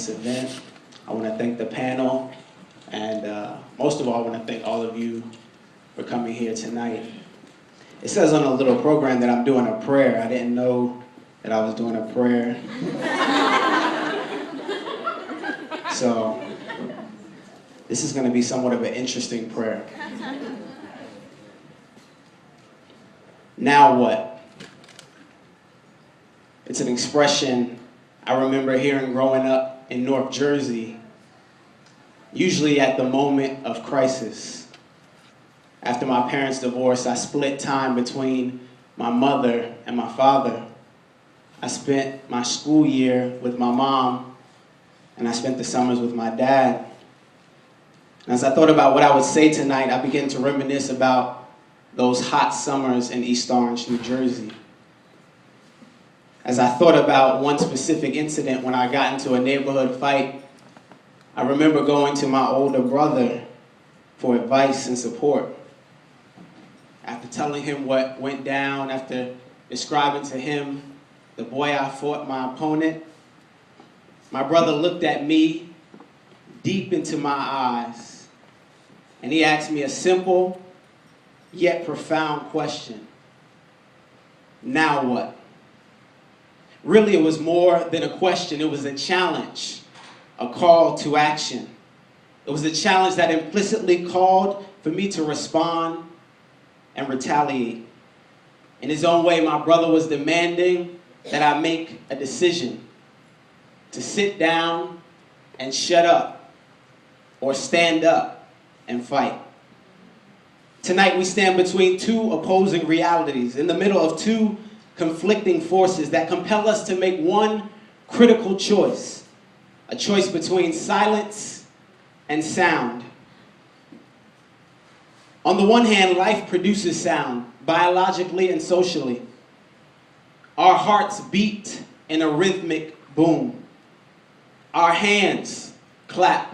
this event. I want to thank the panel, and most of all, I want to thank all of you for coming here tonight. It says on a little program that I'm doing a prayer. I didn't know that I was doing a prayer. So, this is going to be somewhat of an interesting prayer. Now what? It's an expression I remember hearing growing up in North Jersey, usually at the moment of crisis. After my parents' divorce, I split time between my mother and my father. I spent my school year with my mom, and I spent the summers with my dad. And as I thought about what I would say tonight, I began to reminisce about those hot summers in East Orange, New Jersey. As I thought about one specific incident when I got into a neighborhood fight, I remember going to my older brother for advice and support. After telling him what went down, after describing to him the boy I fought, my opponent, my brother looked at me deep into my eyes, and he asked me a simple yet profound question. Now what? Really, it was more than a question. It was a challenge, a call to action. It was a challenge that implicitly called for me to respond and retaliate. In his own way, my brother was demanding that I make a decision to sit down and shut up, or stand up and fight. Tonight, we stand between two opposing realities, in the middle of two conflicting forces that compel us to make one critical choice, a choice between silence and sound. On the one hand, life produces sound, biologically and socially. Our hearts beat in a rhythmic boom. Our hands clap.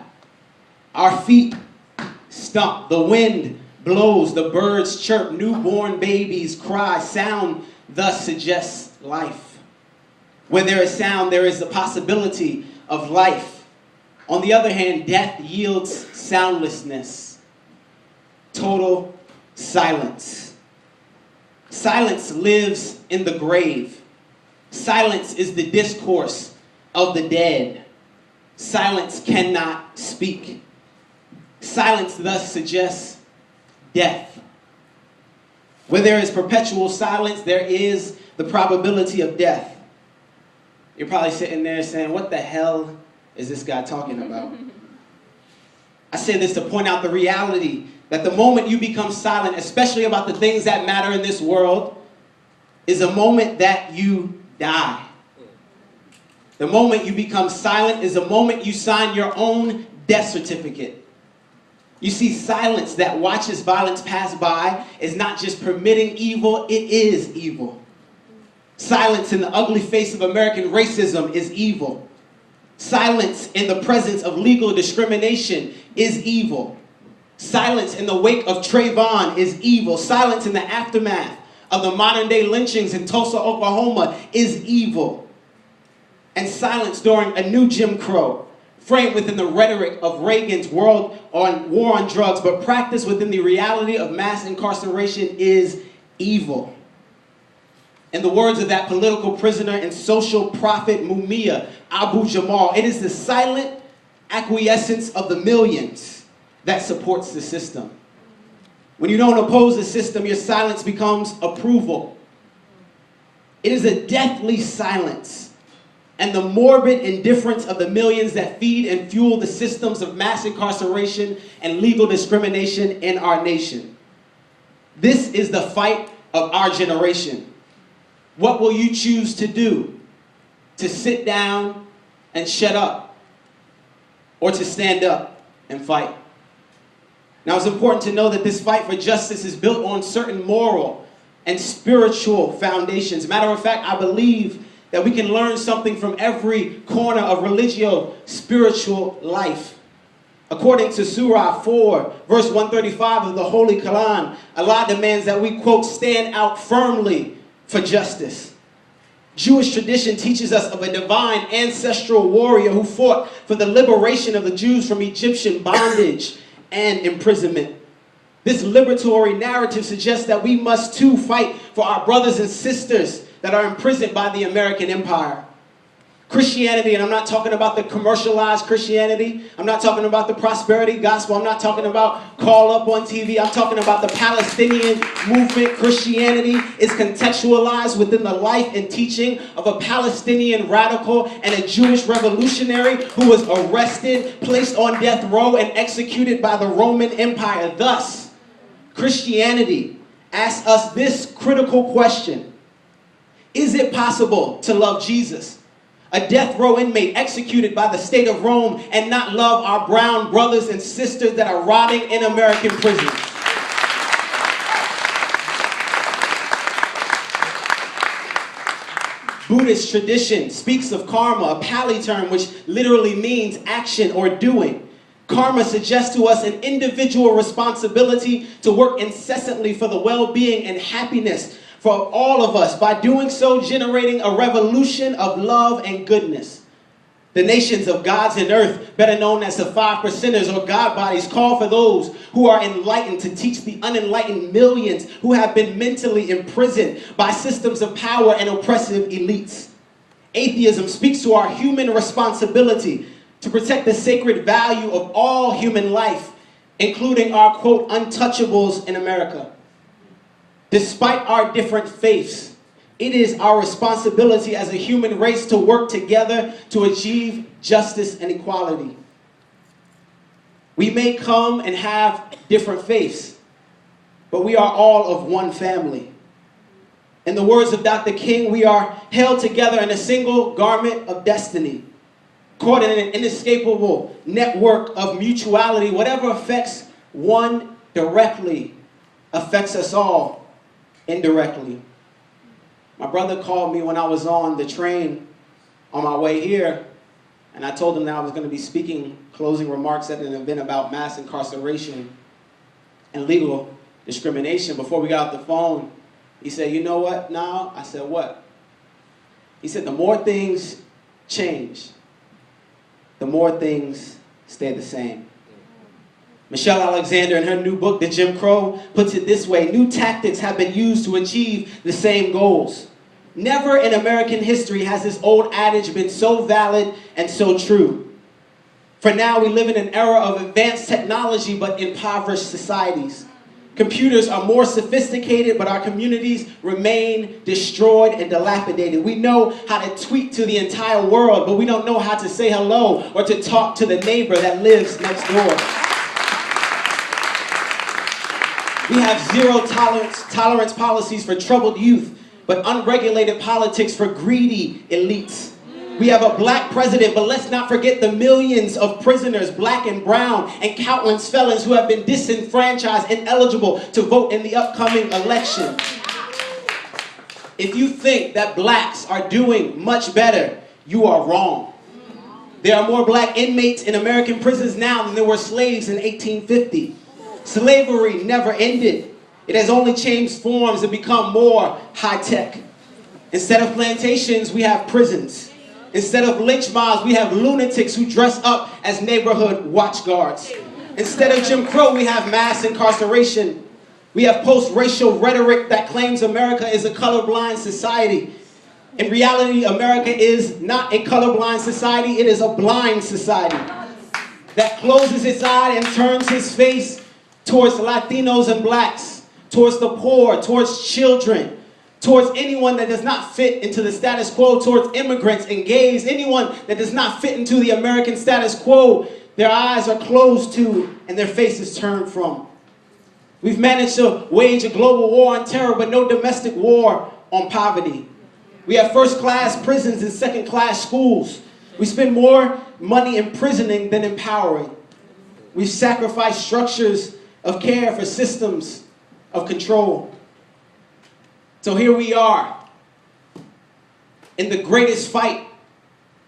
Our feet stomp. The wind blows, the birds chirp, newborn babies cry. Sound thus suggests life. Where there is sound, there is the possibility of life. On the other hand, death yields soundlessness, total silence. Silence lives in the grave. Silence is the discourse of the dead. Silence cannot speak. Silence thus suggests death. Where there is perpetual silence, there is the probability of death. You're probably sitting there saying, what the hell is this guy talking about? I say this to point out the reality that the moment you become silent, especially about the things that matter in this world, is a moment that you die. The moment you become silent is a moment you sign your own death certificate. You see, silence that watches violence pass by is not just permitting evil, it is evil. Silence in the ugly face of American racism is evil. Silence in the presence of legal discrimination is evil. Silence in the wake of Trayvon is evil. Silence in the aftermath of the modern-day lynchings in Tulsa, Oklahoma is evil. And silence during a new Jim Crow, framed within the rhetoric of Reagan's war on drugs, but practiced within the reality of mass incarceration, is evil. In the words of that political prisoner and social prophet Mumia Abu-Jamal, it is the silent acquiescence of the millions that supports the system. When you don't oppose the system, your silence becomes approval. It is a deathly silence and the morbid indifference of the millions that feed and fuel the systems of mass incarceration and legal discrimination in our nation. This is the fight of our generation. What will you choose to do? To sit down and shut up, or to stand up and fight? Now, it's important to know that this fight for justice is built on certain moral and spiritual foundations. Matter of fact, I believe that we can learn something from every corner of religio-spiritual life. According to Surah 4, verse 135 of the Holy Quran, Allah demands that we, quote, stand out firmly for justice. Jewish tradition teaches us of a divine ancestral warrior who fought for the liberation of the Jews from Egyptian bondage and imprisonment. This liberatory narrative suggests that we must too fight for our brothers and sisters that are imprisoned by the American empire. Christianity, and I'm not talking about the commercialized Christianity. I'm not talking about the prosperity gospel. I'm not talking about call up on TV. I'm talking about the Palestinian movement. Christianity is contextualized within the life and teaching of a Palestinian radical and a Jewish revolutionary who was arrested, placed on death row, and executed by the Roman Empire. Thus, Christianity asks us this critical question: is it possible to love Jesus, a death row inmate executed by the state of Rome, and not love our brown brothers and sisters that are rotting in American prisons? Buddhist tradition speaks of karma, a Pali term which literally means action or doing. Karma suggests to us an individual responsibility to work incessantly for the well-being and happiness for all of us, by doing so generating a revolution of love and goodness. The nations of gods and earth, better known as the 5%ers or God bodies, call for those who are enlightened to teach the unenlightened millions who have been mentally imprisoned by systems of power and oppressive elites. Atheism speaks to our human responsibility to protect the sacred value of all human life, including our, quote, untouchables in America. Despite our different faiths, it is our responsibility as a human race to work together to achieve justice and equality. We may come and have different faiths, but we are all of one family. In the words of Dr. King, we are held together in a single garment of destiny, caught in an inescapable network of mutuality. Whatever affects one directly affects us all indirectly. My brother called me when I was on the train on my way here, and I told him that I was going to be speaking closing remarks at an event about mass incarceration and legal discrimination. Before we got off the phone, he said, "You know what now?" I said, "What?" He said, "The more things change, the more things stay the same." Michelle Alexander, in her new book, The Jim Crow, puts it this way: new tactics have been used to achieve the same goals. Never in American history has this old adage been so valid and so true. For now, we live in an era of advanced technology but impoverished societies. Computers are more sophisticated, but our communities remain destroyed and dilapidated. We know how to tweet to the entire world, but we don't know how to say hello or to talk to the neighbor that lives next door. We have zero tolerance policies for troubled youth, but unregulated politics for greedy elites. We have a black president, but let's not forget the millions of prisoners, black and brown, and countless felons who have been disenfranchised, ineligible to vote in the upcoming election. If you think that blacks are doing much better, you are wrong. There are more black inmates in American prisons now than there were slaves in 1850. Slavery never ended. It has only changed forms and become more high-tech. Instead of plantations, we have prisons. Instead of lynch mobs, we have lunatics who dress up as neighborhood watch guards. Instead of Jim Crow, we have mass incarceration. We have post-racial rhetoric that claims America is a colorblind society. In reality, America is not a colorblind society, it is a blind society that closes its eye and turns its face towards Latinos and blacks, towards the poor, towards children, towards anyone that does not fit into the status quo, towards immigrants and gays, anyone that does not fit into the American status quo, their eyes are closed to and their faces turned from. We've managed to wage a global war on terror, but no domestic war on poverty. We have first-class prisons and second-class schools. We spend more money imprisoning than empowering. We've sacrificed structures of care for systems of control. So here we are in the greatest fight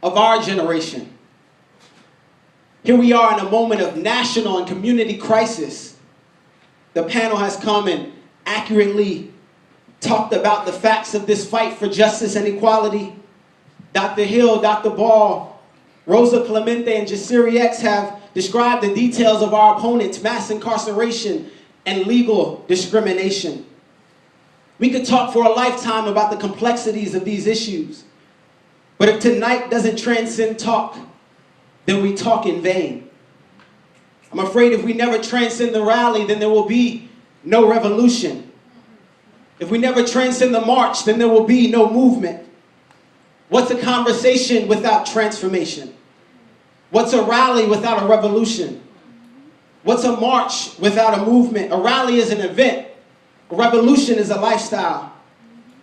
of our generation. Here we are in a moment of national and community crisis. The panel has come and accurately talked about the facts of this fight for justice and equality. Dr. Hill, Dr. Ball, Rosa Clemente, and Jasiri X have described the details of our opponents, mass incarceration and legal discrimination. We could talk for a lifetime about the complexities of these issues. But if tonight doesn't transcend talk, then we talk in vain. I'm afraid if we never transcend the rally, then there will be no revolution. If we never transcend the march, then there will be no movement. What's a conversation without transformation? What's a rally without a revolution? What's a march without a movement? A rally is an event. A revolution is a lifestyle.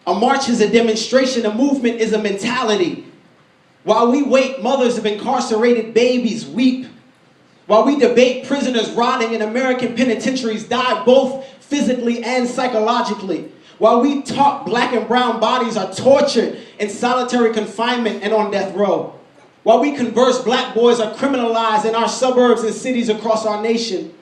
A march is a demonstration. A movement is a mentality. While we wait, mothers of incarcerated babies weep. While we debate, prisoners rotting in American penitentiaries die both physically and psychologically. While we talk, black and brown bodies are tortured in solitary confinement and on death row. While we converse, black boys are criminalized in our suburbs and cities across our nation.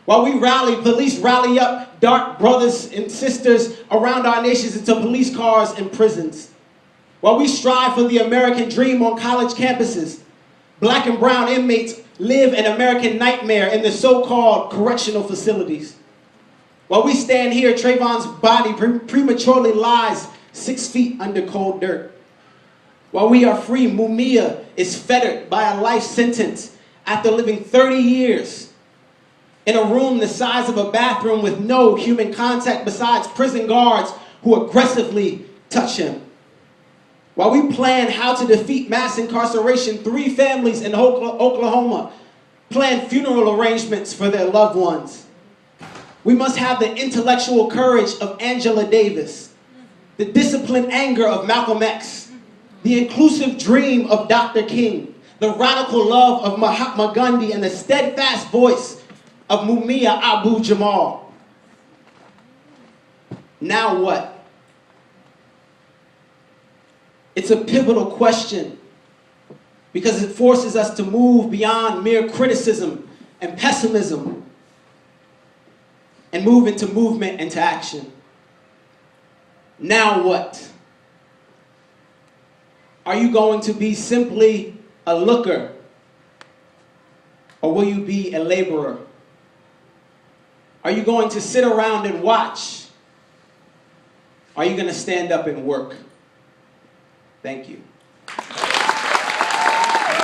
While we rally, police rally up dark brothers and sisters around our nations into police cars and prisons. While we strive for the American dream on college campuses, black and brown inmates live an American nightmare in the so-called correctional facilities. While we stand here, Trayvon's body prematurely lies 6 feet under cold dirt. While we are free, Mumia is fettered by a life sentence after living 30 years in a room the size of a bathroom with no human contact besides prison guards who aggressively touch him. While we plan how to defeat mass incarceration, 3 families in Oklahoma plan funeral arrangements for their loved ones. We must have the intellectual courage of Angela Davis, the disciplined anger of Malcolm X, the inclusive dream of Dr. King, the radical love of Mahatma Gandhi, and the steadfast voice of Mumia Abu-Jamal. Now what? It's a pivotal question because it forces us to move beyond mere criticism and pessimism and move into movement and to action. Now what? Are you going to be simply a looker, or will you be a laborer? Are you going to sit around and watch? Are you going to stand up and work? Thank you.